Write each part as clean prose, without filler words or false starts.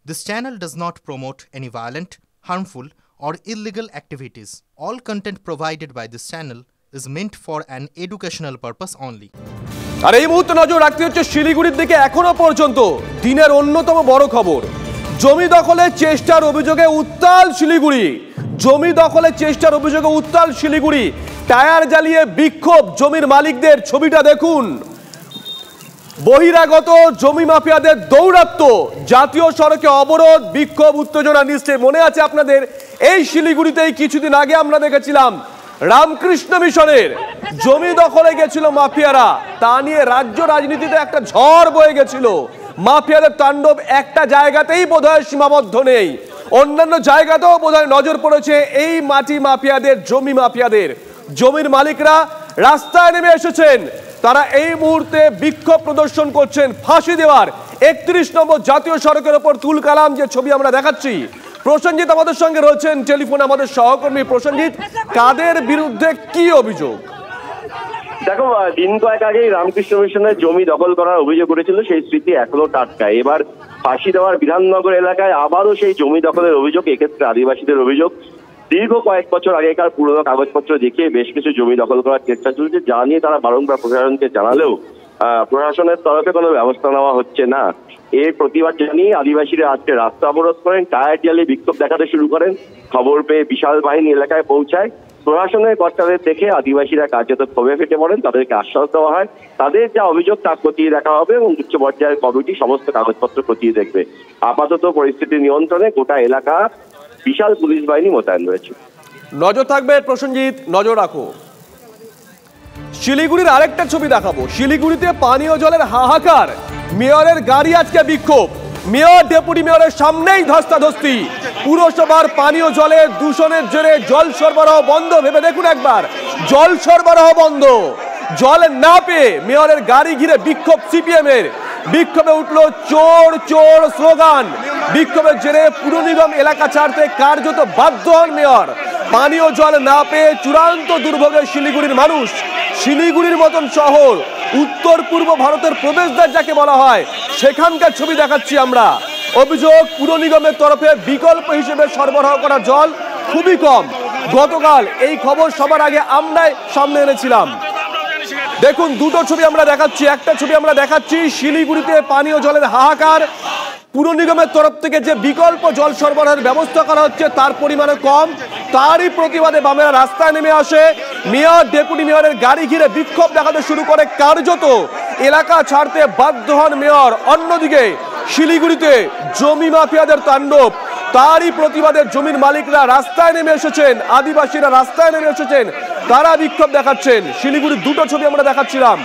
This channel does not promote any violent, harmful, or illegal activities. All content provided by this channel is meant for an educational purpose only. আর এই মুহূর্তে নজর রাখতে হচ্ছে শিলিগুড়ির দিকে। এখনো পর্যন্ত দিনের অন্যতম বড় খবর, জমি দখলের চেষ্টার অভিযোগে উত্তাল শিলিগুড়ি। জমি দখলের চেষ্টার অভিযোগে উত্তাল শিলিগুড়ি। টায়ার জ্বালিয়ে বিক্ষোভ জমির মালিকদের। ছবিটা দেখুন, বহিরাগত জমি মাফিয়াদের দৌরাত্ম্য, জাতীয় সড়কে অবরোধ, বিক্ষোভ, উত্তেজনা। নিশ্চয়ই মনে আছে আপনাদের, এই শিলিগুড়িতেই কিছুদিন আগে আমরা দেখেছিলাম রামকৃষ্ণ মিশনের জমি দখলে গেছিল মাফিয়ারা। তা নিয়ে রাজ্য রাজনীতিতে একটা ঝড় বয়ে গেছিল। মাফিয়াদের তাণ্ডব একটা জায়গাতেই বোধহয় সীমাবদ্ধ নেই, অন্যান্য জায়গাতেও বোধহয় নজর পড়েছে এই মাটি মাফিয়াদের, জমি মাফিয়াদের। জমির মালিকরা রাস্তায় নেমে এসেছেন। তারা এই মুহূর্তে বিক্ষোভ প্রদর্শন করছেন ফাঁসি দেওয়ার ৩১ নম্বর জাতীয় সড়কের ওপর তুল কালাম যে ছবি আমরা দেখাচ্ছি। প্রসেনজিৎ আমাদের সঙ্গে রয়েছেন টেলিফোনে, আমাদের সহকর্মী। প্রসেনজিৎ, কাদের বিরুদ্ধে কি অভিযোগ? দেখো, দিন কয়েক আগেই রামকৃষ্ণ মিশনের জমি দখল করার অভিযোগ করেছিল, সেই স্মৃতি এখনো টাটকা। এবার ফাঁসি দেওয়ার বিধাননগর এলাকায় আবারও সেই জমি দখলের অভিযোগ, এক্ষেত্রে আদিবাসীদের অভিযোগ। দীর্ঘ কয়েক বছর আগেকার পুরনো কাগজপত্র দেখিয়ে বেশ কিছু জমি দখল করার চেষ্টা চলছে, যা নিয়ে তারা বারংবার প্রশাসনকে জানালেও প্রশাসনের তরফে কোনো ব্যবস্থা নেওয়া হচ্ছে না। এর প্রতিবাদ জানিয়ে আদিবাসীরা আজকে রাস্তা অবরোধ করেন, টায়ার জ্বালিয়ে বিক্ষোভ দেখাতে শুরু করেন। খবর পেয়ে বিশাল বাহিনী এলাকায় পৌঁছায়। প্রশাসনের কর্তাদের দেখে আদিবাসীরা কার্যত ক্ষোভে ফেটে পড়েন। তাদেরকে আশ্বাস দেওয়া হয় তাদের যা অভিযোগ তা খতিয়ে দেখা হবে এবং উচ্চ পর্যায়ের কমিটি সমস্ত কাগজপত্র খতিয়ে দেখবে। আপাতত পরিস্থিতি নিয়ন্ত্রণে গোটা এলাকা বিশাল পুলিশ বাহিনী মোতায়েন রয়েছে। নজর থাকবে প্রসেনজিৎ, নজর রাখো। শিলিগুড়ির আরেকটা ছবি দেখাবো। শিলিগুড়িতে পানীয় জলের হাহাকার, মেয়রের গাড়ি আজকে বিক্ষোভ। মেয়র ডেপুটি মেয়রের সামনেই ধস্তাধস্তি। পুরসভার পানীয় জলের দূষণের জেরে জল সরবরাহ বন্ধ। ভেবে দেখুন একবার, জল সরবরাহ বন্ধ। জল না পেয়ে মেয়রের গাড়ি ঘিরে বিক্ষোভ সিপিএম এর। বিক্ষোভে উঠল চোর চোর স্লোগান। বিক্ষোভের জেরে পুর নিগম এলাকা ছাড়তে কার্যত বাধ্য হন মেয়র। পানীয় জল না পেয়ে চূড়ান্ত দুর্ভোগে শিলিগুড়ির মানুষ। শিলিগুড়ির মতন শহর, উত্তর পূর্ব ভারতের প্রবেশদ্বার যাকে বলা হয়, সেখানকার ছবি দেখাচ্ছি আমরা। অভিযোগ, পুর নিগমের তরফে বিকল্প হিসেবে সরবরাহ করা জল খুবই কম। গতকাল এই খবর সবার আগে আমরাই সামনে এনেছিলাম। দেখুন, দুটো ছবি আমরা দেখাচ্ছি। একটা ছবি আমরা দেখাচ্ছি শিলিগুড়িতে পানীয় জলের হাহাকার। পুর নিগমের তরফ থেকে যে বিকল্প জল সরবরাহের ব্যবস্থা করা হচ্ছে তার পরিমাণে কম। তারই প্রতিবাদে বামেরা রাস্তায় নেমে আসে। মেয়র ডেপুটি মেয়রের গাড়ি ঘিরে বিক্ষোভ দেখাতে শুরু করে। কার্যত এলাকা ছাড়তে বাধ্য হন মেয়র। অন্যদিকে শিলিগুড়িতে জমি মাফিয়াদের তাণ্ডব। তারই প্রতিবাদে জমির মালিকরা রাস্তায় নেমে এসেছেন, আদিবাসীরা রাস্তায় নেমে এসেছেন, তারা বিক্ষোভ দেখাচ্ছেন। শিলিগুড়ির দুটো ছবি আমরা দেখাচ্ছিলাম।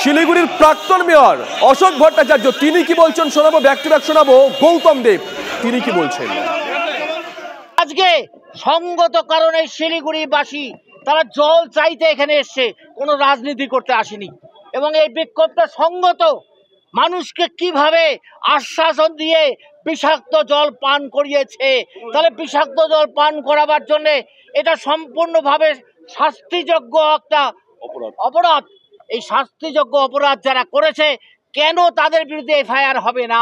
শিলিগুড়ির প্রাক্তন মেয়র অশোক ভট্টাচার্য, তিনি কি বলছেন শোনাবো, ব্যাক টু ব্যাক শোনাবো। গৌতম দেব তিনি কি বলছেন? আজকে সঙ্গত কারণে শিলিগুড়িবাসী তারা জল চাইতে এখানে এসছে, কোনো রাজনীতি করতে আসেনি। এবং এই বিক্ষোভটা সঙ্গত, মানুষকে কিভাবে আশ্বাসন দিয়ে বিষাক্ত জল পান করিয়েছে। তাহলে বিষাক্ত জল পান করাবার জন্যে এটা সম্পূর্ণভাবে শাস্তিযোগ্য একটা অপরাধ। এই শাস্তিযোগ্য অপরাধ যারা করেছে, কেন তাদের বিরুদ্ধে এফআইআর হবে না?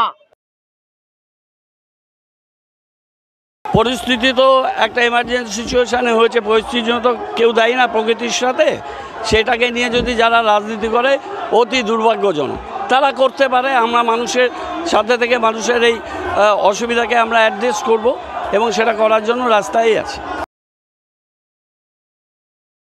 পরিস্থিতি তো একটা এমার্জেন্সি সিচুয়েশানে হয়েছে। পরিস্থিতির জন্য তো কেউ দায়ী না প্রকৃতির সাথে। সেটাকে নিয়ে যদি যারা রাজনীতি করে, অতি দুর্ভাগ্যজনক। তারা করতে পারে। আমরা মানুষের সাথে থেকে মানুষের এই অসুবিধাকে আমরা অ্যাড্রেস করব এবং সেটা করার জন্য রাস্তায় আছি।